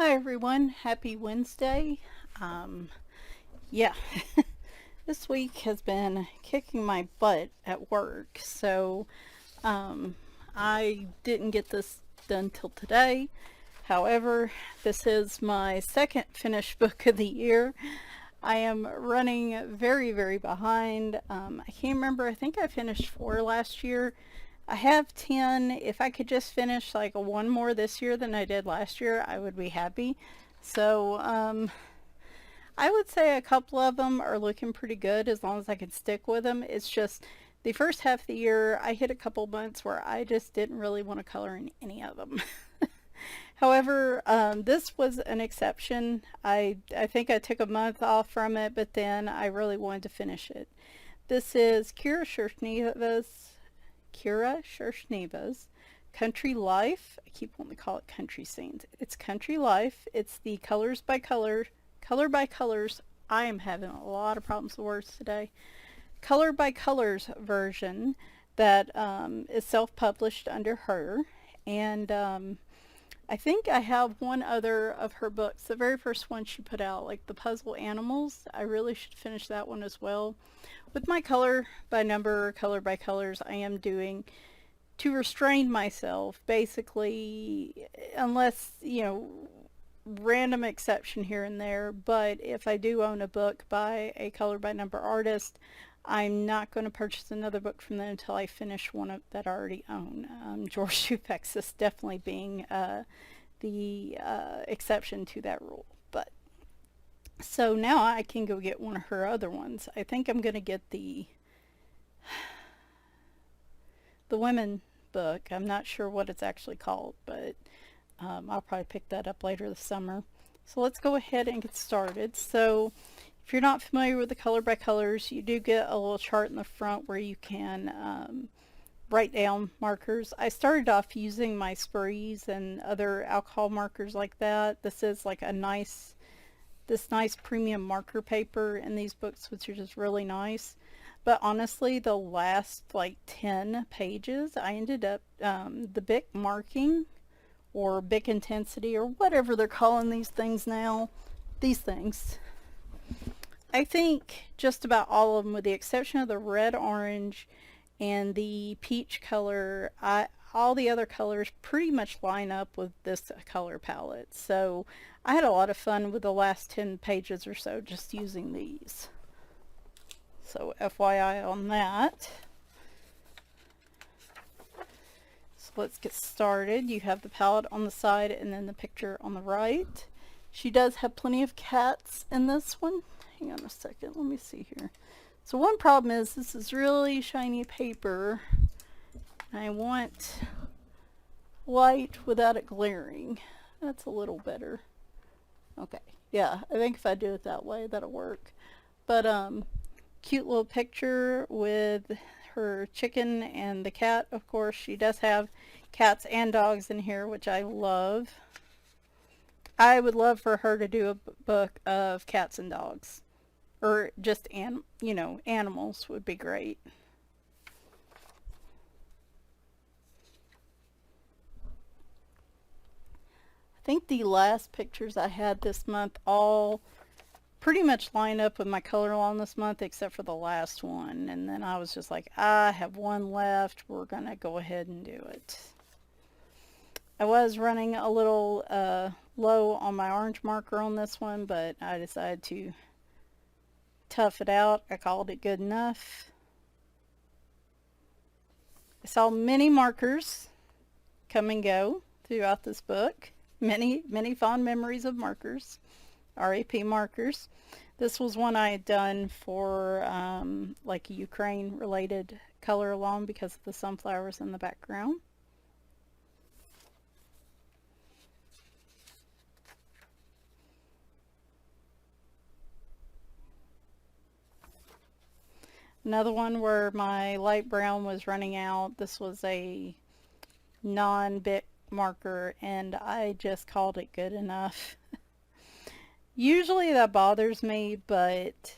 Hi everyone, happy Wednesday. Yeah, this week has been kicking my butt at work, so I didn't get this done till today. However, this is my second finished book of the year. I am running very behind. I can't remember, I think I finished 4 last year. I have 10. If I could just finish like one more this year than I did last year, I would be happy. So, I would say a couple of them are looking pretty good as long as I can stick with them. It's just the first half of the year, I hit a couple months where I just didn't really want to color in any of them. However, this was an exception. I think I took a month off from it, but then I really wanted to finish it. This is Shersshneva's Country Life. I keep wanting to call it Country Scenes. It's Country Life. It's the color by colors. I am having a lot of problems with words today. Color by colors version that is self-published under her. And I think I have one other of her books. The very first one she put out, like the Puzzle Animals. I really should finish that one as well. With my color by number, color by colors, I am doing to restrain myself, basically, unless, random exception here and there. But if I do own a book by a color by number artist, I'm not going to purchase another book from them until I finish one that I already own. George Shufexis definitely being the exception to that rule. But so now I can go get one of her other ones. I think I'm going to get the women book. I'm not sure what it's actually called, but I'll probably pick that up later this summer. So let's go ahead and get started. So if you're not familiar with the color by colors, you do get a little chart in the front where you can write down markers. I started off using my sprees and other alcohol markers like that. This is like this nice premium marker paper in these books, which are just really nice. But honestly, the last like 10 pages, I ended up the Bic marking or Bic intensity or whatever they're calling these things now. These things. I think just about all of them, with the exception of the red, orange, and the peach color, all the other colors pretty much line up with this color palette. So I had a lot of fun with the last 10 pages or so just using these. So FYI on that. So let's get started. You have the palette on the side and then the picture on the right. She does have plenty of cats in this one. Hang on a second, let me see here. So one problem is this is really shiny paper. I want light without it glaring. That's a little better. Okay, yeah, I think if I do it that way, that'll work. But cute little picture with her chicken and the cat. Of course, she does have cats and dogs in here, which I love. I would love for her to do a book of cats and dogs, or just animals would be great. I think the last pictures I had this month all pretty much line up with my color line this month, except for the last one. And then I was just like, I have one left. We're going to go ahead and do it. I was running a little low on my orange marker on this one, but I decided to tough it out. I called it good enough. I saw many markers come and go throughout this book. Many fond memories of markers, RAP markers. This was one I had done for like a Ukraine related color along because of the sunflowers in the background. Another one where my light brown was running out. This was a non-Bic marker and I just called it good enough. Usually that bothers me, but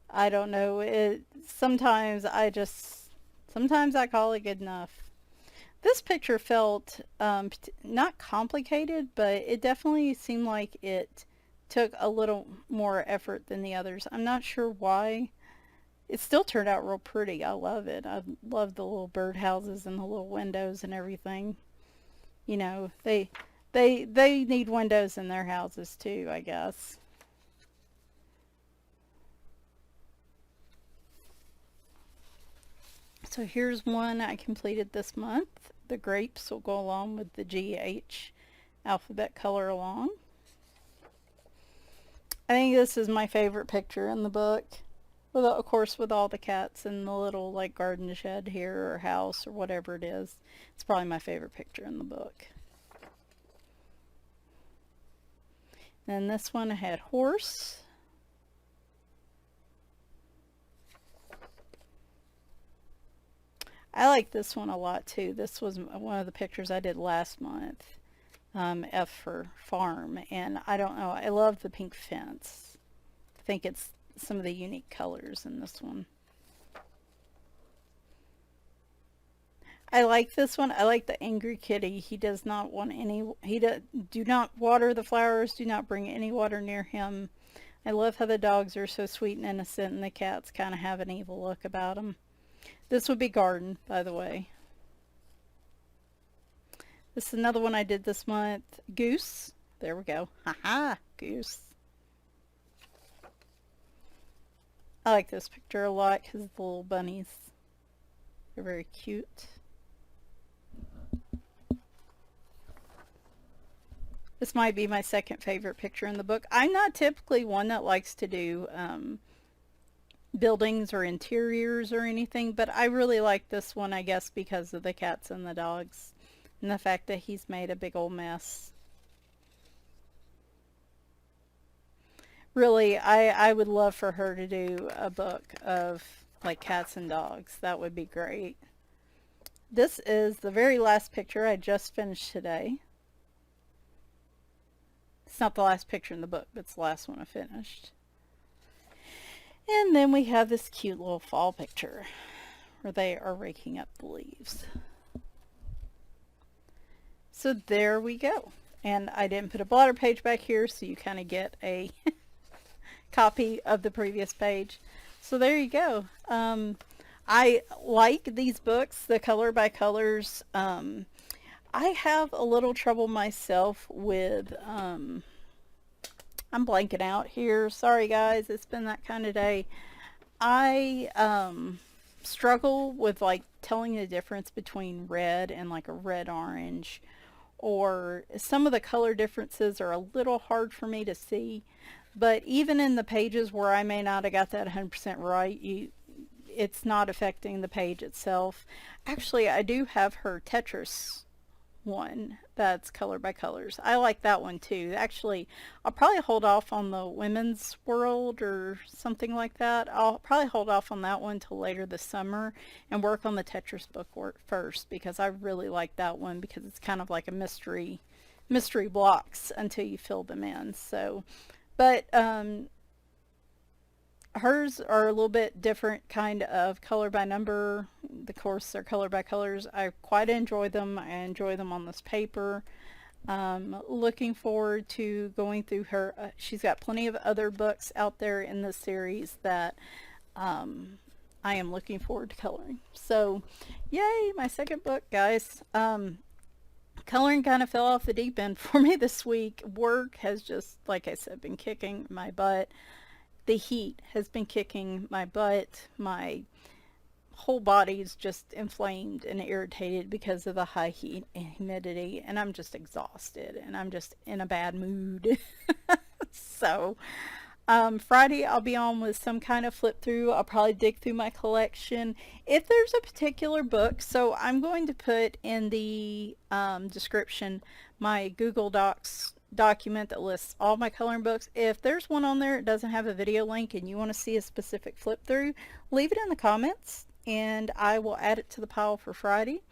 I don't know. Sometimes I call it good enough. This picture felt not complicated, but it definitely seemed like it took a little more effort than the others. I'm not sure why. It still turned out real pretty. I love it. I love the little birdhouses and the little windows and everything. You know, they need windows in their houses too, I guess. So here's one I completed this month. The grapes will go along with the GH alphabet color along. I think this is my favorite picture in the book. With, of course, with all the cats and the little like garden shed here or house or whatever it is. It's probably my favorite picture in the book. Then this one I had horse. I like this one a lot too. This was one of the pictures I did last month. F for farm, and I don't know, I love the pink fence. I think it's some of the unique colors in this one. I like this one. I like the angry kitty. He does not want any, do not water the flowers, do not bring any water near him. I love how the dogs are so sweet and innocent, and the cats kind of have an evil look about them. This would be garden, by the way. This is another one I did this month. Goose. There we go. Haha, goose. I like this picture a lot because the little bunnies. They're very cute. This might be my second favorite picture in the book. I'm not typically one that likes to do buildings or interiors or anything, but I really like this one, I guess, because of the cats and the dogs. And the fact that he's made a big old mess. Really, I would love for her to do a book of like cats and dogs. That would be great. This is the very last picture I just finished today. It's not the last picture in the book, but it's the last one I finished. And then we have this cute little fall picture where they are raking up the leaves. So there we go. And I didn't put a blotter page back here, so you kind of get a copy of the previous page. So there you go. I like these books, the color by colors. I have a little trouble myself with, I'm blanking out here. Sorry guys, it's been that kind of day. I struggle with like telling the difference between red and like a red orange, or some of the color differences are a little hard for me to see. But even in the pages where I may not have got that 100% right, it's not affecting the page itself. Actually, I do have her Tetris one that's color by colors. I like that one too. Actually, I'll probably hold off on the Women's World or something like that. I'll probably hold off on that one till later this summer and work on the Tetris book first, because I really like that one because it's kind of like a mystery blocks until you fill them in. So, but hers are a little bit different kind of color by number. Of course, they're color by colors. I quite enjoy them. I enjoy them on this paper. Looking forward to going through her. She's got plenty of other books out there in this series that I am looking forward to coloring. So, yay, my second book, guys. Coloring kind of fell off the deep end for me this week. Work has just, like I said, been kicking my butt. The heat has been kicking my butt. My whole body's just inflamed and irritated because of the high heat and humidity, and I'm just exhausted and I'm just in a bad mood. So Friday I'll be on with some kind of flip through. I'll probably dig through my collection if there's a particular book. So I'm going to put in the description my Google Docs document that lists all my coloring books. If there's one on there that doesn't have a video link and you want to see a specific flip through, leave it in the comments and I will add it to the pile for Friday.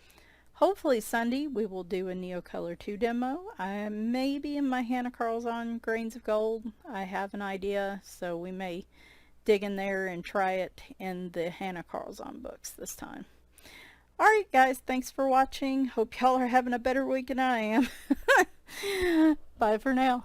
Hopefully Sunday we will do a Neocolor 2 demo. I may be in my Hannah Carlson Grains of Gold. I have an idea, so we may dig in there and try it in the Hannah Carlson books this time. Alright guys, thanks for watching. Hope y'all are having a better week than I am. Bye for now.